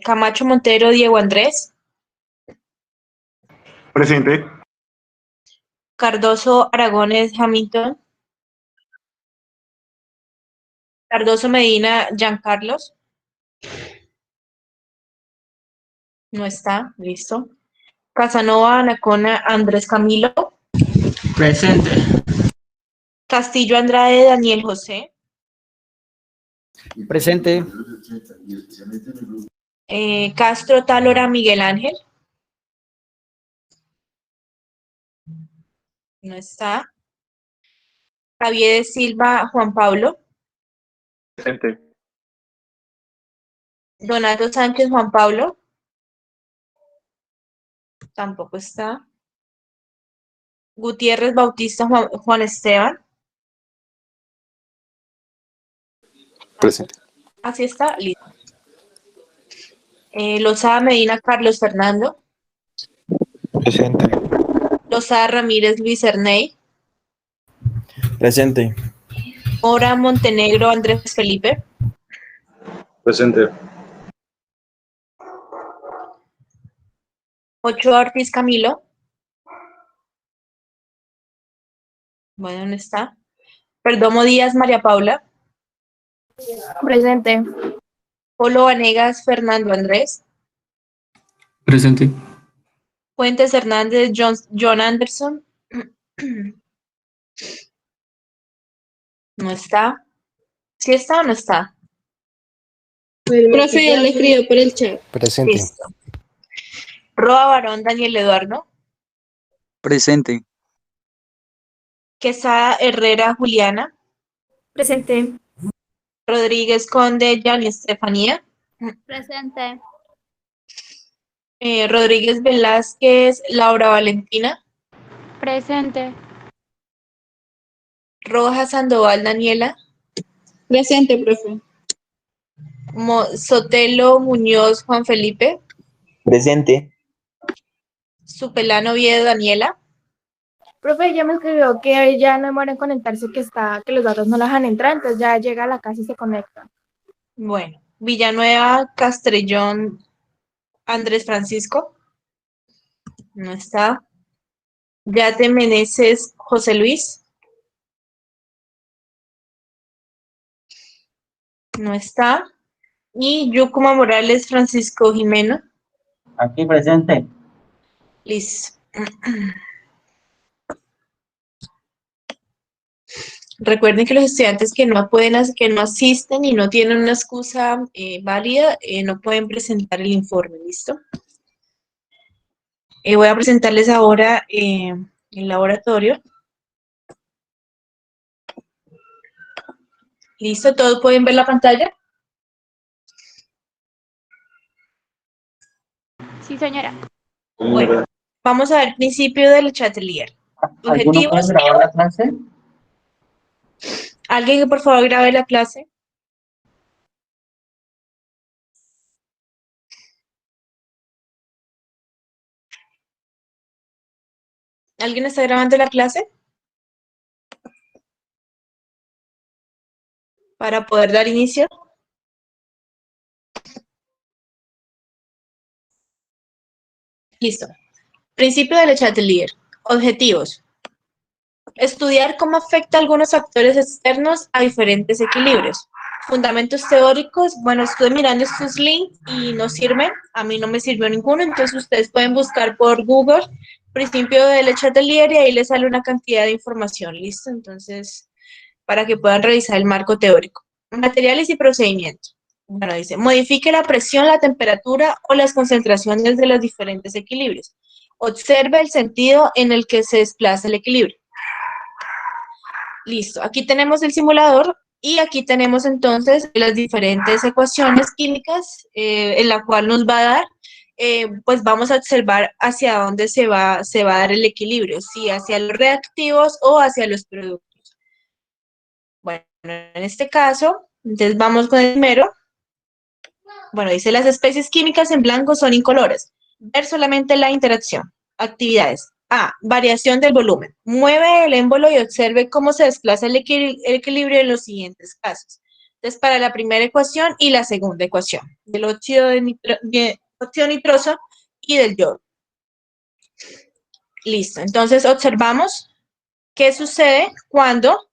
Camacho Montero Diego Andrés, Presente. Cardoso Aragones Hamilton, Cardoso Medina Giancarlos, no está, listo. Casanova Anacona Andrés Camilo, Presente. Castillo Andrade Daniel José, Presente. Castro Tálora Miguel Ángel, no está. Javier Silva Juan Pablo, Presente. Donato Sánchez Juan Pablo, tampoco está. Gutiérrez Bautista Juan Esteban, Presente. así está, listo. Lozada Medina Carlos Fernando, Presente. Lozada Ramírez Luis Erney, Presente. Mora Montenegro Andrés Felipe, Presente. Ochoa Ortiz Camilo, bueno, ¿dónde está? Perdomo Díaz María Paula, Presente. Polo Vanegas Fernando Andrés, Presente. Fuentes Hernández John Anderson, no está. ¿Sí está o no está? Profe, ya le escribió por el chat. Presente. Listo. Roa Barón Daniel Eduardo, Presente. Quesada Herrera Juliana, Presente. Rodríguez Conde Yani Estefanía, Presente. Rodríguez Velázquez Laura Valentina, Presente. Rojas Sandoval Daniela, Presente, profe. Sotelo Muñoz Juan Felipe, Presente. Supelano Oviedo Daniela, Profe, ya me escribió que ya no demora en conectarse, que los datos no la dejan entrar, entonces ya llega a la casa y se conecta. bueno, Villanueva Castrellón Andrés Francisco, no está. Yate Meneses José Luis, no está. Y Yucuma Morales Francisco Jimeno, Aquí presente. listo. Recuerden que los estudiantes que no que no asisten y no tienen una excusa válida, no pueden presentar el informe, ¿listo? Voy a presentarles ahora el laboratorio. ¿Listo? ¿Todos pueden ver la pantalla? Sí, señora. Bueno, vamos a ver el principio del Chatelier. ¿Alguno puede Objetivos. grabar la clase? ¿Alguien que por favor grabe la clase? ¿Alguien está grabando la clase? Para poder dar inicio. Listo. Principio del Chatelier. Objetivos. Estudiar cómo afecta algunos factores externos a diferentes equilibrios. Fundamentos teóricos. Bueno, estuve mirando estos links y no sirven. A mí no me sirvió ninguno, entonces ustedes pueden buscar por Google principio del Chatelier y ahí les sale una cantidad de información. ¿Listo? Entonces, para que puedan revisar el marco teórico. Materiales y procedimientos. Bueno, dice, modifique la presión, la temperatura o las concentraciones de los diferentes equilibrios. Observe el sentido en el que se desplaza el equilibrio. Listo, aquí tenemos el simulador y aquí tenemos entonces las diferentes ecuaciones químicas en la cual nos va a dar, pues vamos a observar hacia dónde se va a dar el equilibrio, si hacia los reactivos o hacia los productos. Bueno, en este caso, entonces vamos con el primero. Bueno, dice, las especies químicas en blanco son incoloras. Ver solamente la interacción. Actividades. A. Variación del volumen. Mueve el émbolo y observe cómo se desplaza el equilibrio en los siguientes casos. Entonces, para la primera ecuación y la segunda ecuación, del óxido de óxido nitroso y del yodo. Listo. Entonces, observamos qué sucede cuando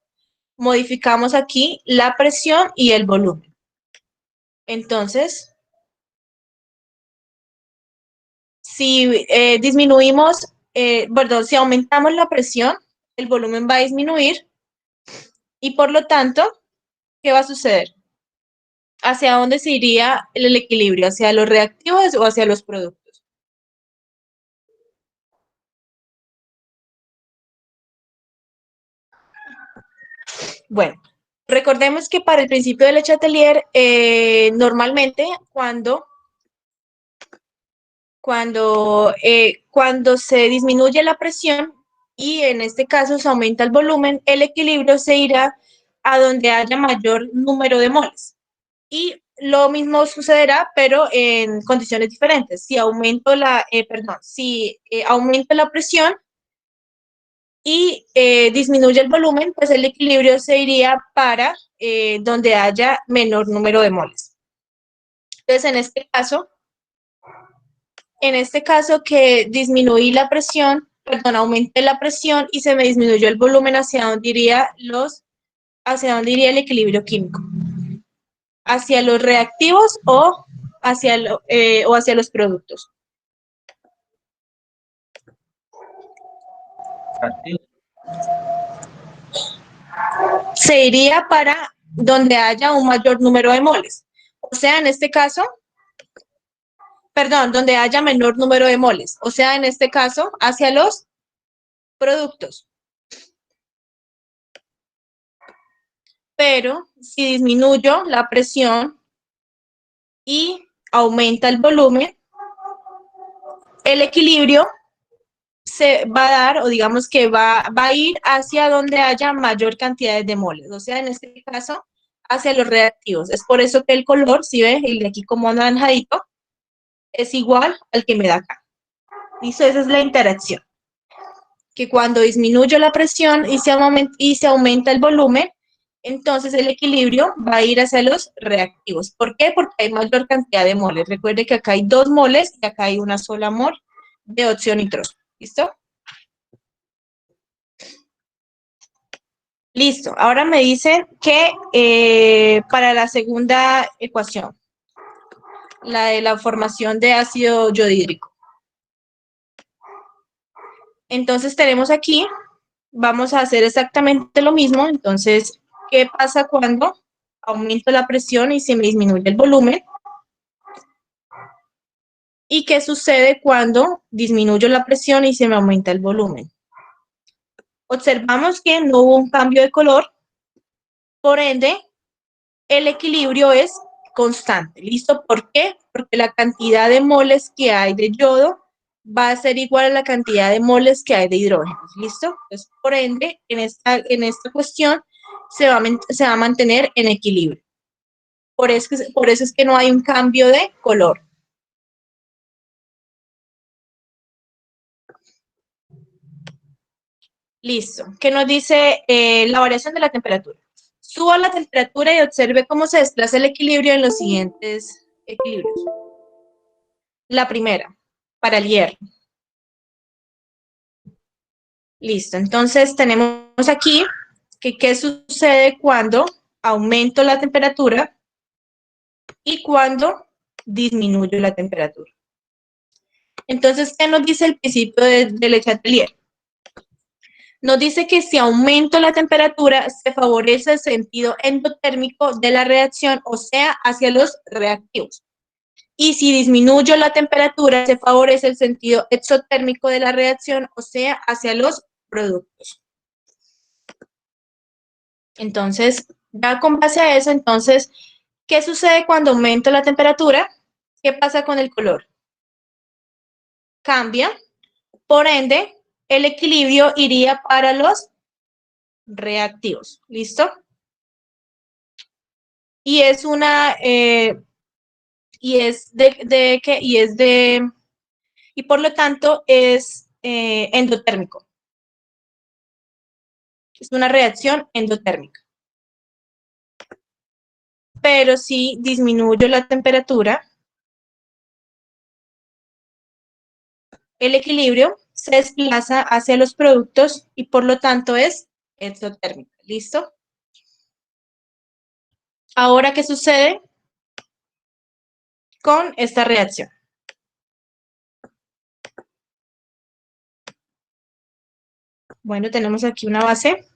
modificamos aquí la presión y el volumen. Entonces, si disminuimos, perdón, si aumentamos la presión, el volumen va a disminuir y por lo tanto, ¿qué va a suceder? ¿Hacia dónde se iría el equilibrio? ¿Hacia los reactivos o hacia los productos? Bueno, recordemos que para el principio de Le Chatelier, normalmente cuando se disminuye la presión y en este caso se aumenta el volumen, el equilibrio se irá a donde haya mayor número de moles. Y lo mismo sucederá, pero en condiciones diferentes. Si aumento aumento la presión y disminuye el volumen, pues el equilibrio se iría para donde haya menor número de moles. Entonces, en este caso que disminuí la presión, perdón, aumenté la presión y se me disminuyó el volumen, ¿hacia dónde iría el equilibrio químico? ¿Hacia los reactivos o hacia los productos? Se iría para donde haya un mayor número de moles. O sea, en este caso, perdón, donde haya menor número de moles. O sea, en este caso, hacia los productos. Pero si disminuyo la presión y aumenta el volumen, el equilibrio se va a dar, o digamos que va a ir hacia donde haya mayor cantidad de moles. O sea, en este caso, hacia los reactivos. Es por eso que el color, si ves, el de aquí como anaranjadito, es igual al que me da acá. ¿Listo? Esa es la interacción. Que cuando disminuyo la presión y se aumenta el volumen, entonces el equilibrio va a ir hacia los reactivos. ¿Por qué? Porque hay mayor cantidad de moles. Recuerde que acá hay 2 moles y acá hay una sola mol de óxido nitroso. ¿Listo? Listo. Ahora me dicen que para la segunda ecuación, la de la formación de ácido yodhídrico. Entonces tenemos aquí, vamos a hacer exactamente lo mismo. Entonces, ¿qué pasa cuando aumento la presión y se me disminuye el volumen? ¿Y qué sucede cuando disminuyo la presión y se me aumenta el volumen? Observamos que no hubo un cambio de color, por ende, el equilibrio es constante. ¿Listo? ¿Por qué? Porque la cantidad de moles que hay de yodo va a ser igual a la cantidad de moles que hay de hidrógenos. ¿Listo? Entonces, por ende, en esta cuestión se va a mantener en equilibrio. Por eso es que no hay un cambio de color. Listo. ¿Qué nos dice la variación de la temperatura? Suba la temperatura y observe cómo se desplaza el equilibrio en los siguientes equilibrios. La primera, para el hierro. Listo. Entonces, tenemos aquí que qué sucede cuando aumento la temperatura y cuando disminuyo la temperatura. Entonces, ¿qué nos dice el principio de Le Chatelier? Nos dice que si aumento la temperatura, se favorece el sentido endotérmico de la reacción, o sea, hacia los reactivos. Y si disminuyo la temperatura, se favorece el sentido exotérmico de la reacción, o sea, hacia los productos. Entonces, ya con base a eso, entonces, ¿qué sucede cuando aumento la temperatura? ¿Qué pasa con el color? Cambia. Por ende, el equilibrio iría para los reactivos. ¿Listo? Y es y por lo tanto es endotérmico. Es una reacción endotérmica. pero si disminuyo la temperatura, el equilibrio se desplaza hacia los productos y por lo tanto es exotérmico. ¿Listo? Ahora, ¿qué sucede con esta reacción? Bueno, tenemos aquí una base.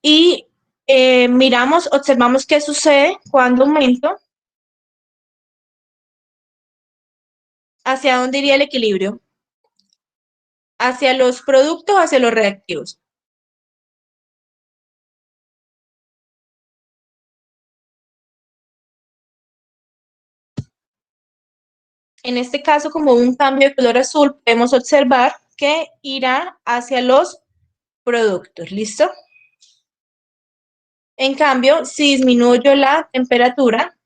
Y observamos qué sucede cuando aumento. ¿Hacia dónde iría el equilibrio? ¿Hacia los productos o hacia los reactivos? En este caso, como un cambio de color azul, podemos observar que irá hacia los productos. ¿Listo? En cambio, si disminuyo la temperatura,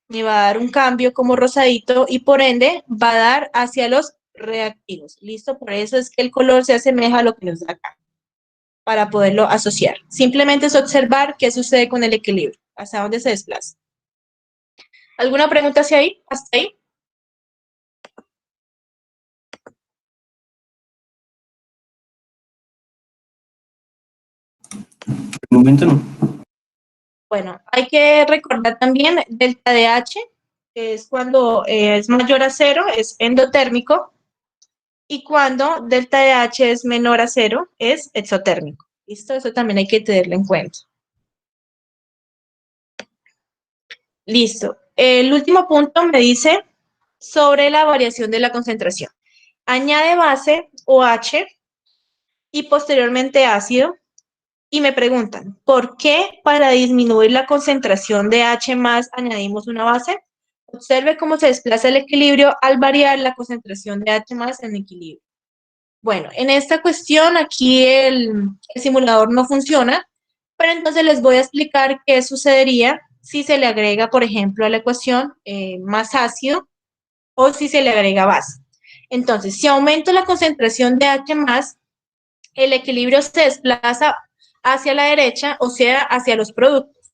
me va a dar un cambio como rosadito y por ende va a dar hacia los reactivos. ¿Listo? Por eso es que el color se asemeja a lo que nos da acá, para poderlo asociar. Simplemente es observar qué sucede con el equilibrio, hacia dónde se desplaza. ¿Alguna pregunta hacia ahí? ¿Hasta ahí? De momento no. Bueno, hay que recordar también delta de H, que es cuando es mayor a 0, es endotérmico, y cuando delta de H es menor a 0, es exotérmico. ¿Listo? Eso también hay que tenerlo en cuenta. Listo. El último punto me dice sobre la variación de la concentración. Añade base OH y posteriormente ácido. Y me preguntan, ¿por qué para disminuir la concentración de H más añadimos una base? Observe cómo se desplaza el equilibrio al variar la concentración de H más en equilibrio. Bueno, en esta cuestión aquí el simulador no funciona, pero entonces les voy a explicar qué sucedería si se le agrega, por ejemplo, a la ecuación más ácido o si se le agrega base. Entonces, si aumento la concentración de H más, el equilibrio se desplaza hacia la derecha, o sea, hacia los productos.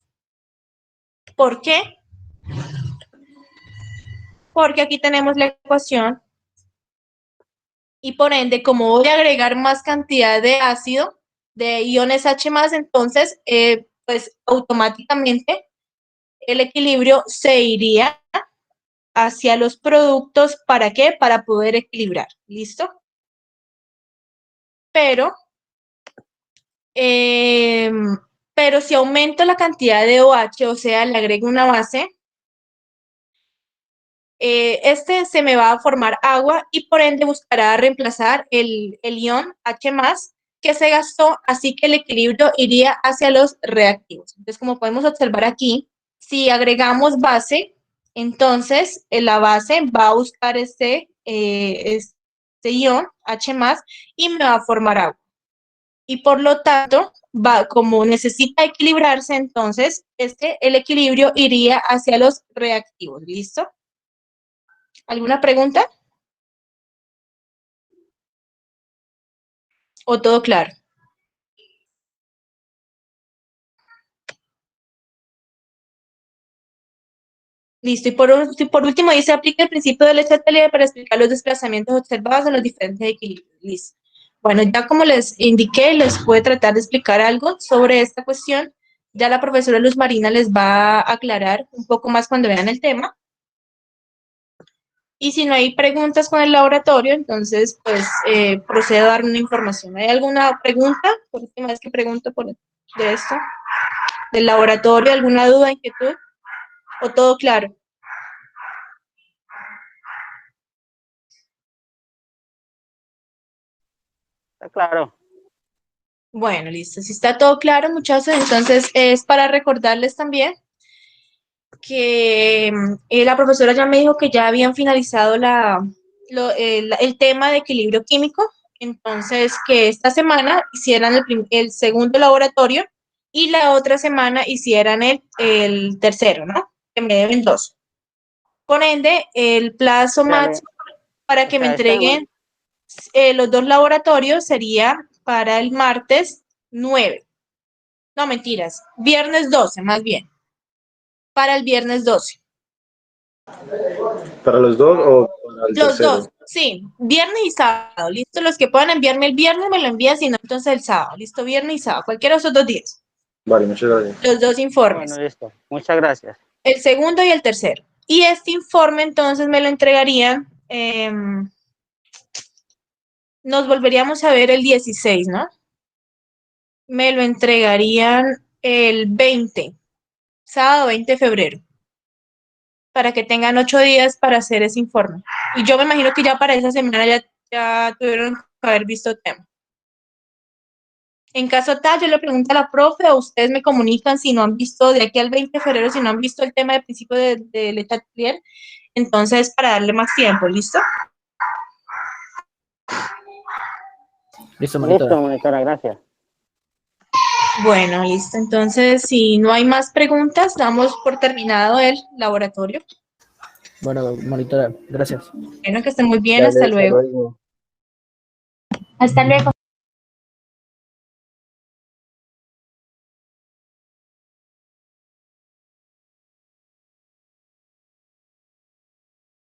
¿Por qué? Porque aquí tenemos la ecuación y por ende, como voy a agregar más cantidad de ácido, de iones H+, entonces, pues automáticamente el equilibrio se iría hacia los productos. ¿Para qué? Para poder equilibrar. ¿Listo? Pero si aumento la cantidad de OH, o sea, le agrego una base, se me va a formar agua y por ende buscará reemplazar el ion H+, que se gastó, así que el equilibrio iría hacia los reactivos. Entonces, como podemos observar aquí, si agregamos base, entonces la base va a buscar este ion H+, y me va a formar agua. Y por lo tanto, como necesita equilibrarse, entonces el equilibrio iría hacia los reactivos. ¿Listo? ¿Alguna pregunta? ¿O todo claro? Listo. Y por último dice, aplica el principio de Le Chatelier para explicar los desplazamientos observados en los diferentes equilibrios. Listo. Bueno, ya como les indiqué, les voy a tratar de explicar algo sobre esta cuestión. Ya la profesora Luz Marina les va a aclarar un poco más cuando vean el tema. Y si no hay preguntas con el laboratorio, entonces, pues, procedo a dar una información. ¿Hay alguna pregunta? Por última vez que pregunto de esto. ¿Del laboratorio? ¿Alguna duda, inquietud? ¿O todo claro? Está claro. Bueno, listo. Si está todo claro, muchachos, entonces es para recordarles también que la profesora ya me dijo que ya habían finalizado el tema de equilibrio químico, entonces que esta semana hicieran el segundo laboratorio y la otra semana hicieran el tercero, ¿no? Que me deben 2. Por ende, el plazo Dale. máximo para que O me sea, esta semana. entreguen los 2 laboratorios sería para el martes 9. No, mentiras. Viernes 12, más bien. Para el viernes 12. ¿Para los dos o para el Los tercero? dos, sí. Viernes y sábado. Listo, los que puedan enviarme el viernes me lo envían, si no, entonces el sábado. Listo, viernes y sábado. Cualquiera de esos 2 días. Vale, muchas gracias. Los 2 informes. Bueno, listo. Muchas gracias. El segundo y el tercero. Y este informe entonces me lo entregarían, nos volveríamos a ver el 16, ¿no? Me lo entregarían el 20, sábado 20 de febrero, para que tengan 8 días para hacer ese informe. Y yo me imagino que ya para esa semana ya tuvieron que haber visto el tema. En caso tal, yo le pregunto a la profe o ustedes me comunican si no han visto de aquí al 20 de febrero, si no han visto el tema de principio de Le Chatelier, entonces para darle más tiempo, ¿listo? Listo, monitora. Listo, monitora, gracias. Bueno, listo. Entonces, si no hay más preguntas, damos por terminado el laboratorio. Bueno, monitora, gracias. Bueno, que estén muy bien. Hasta luego. luego. Hasta luego.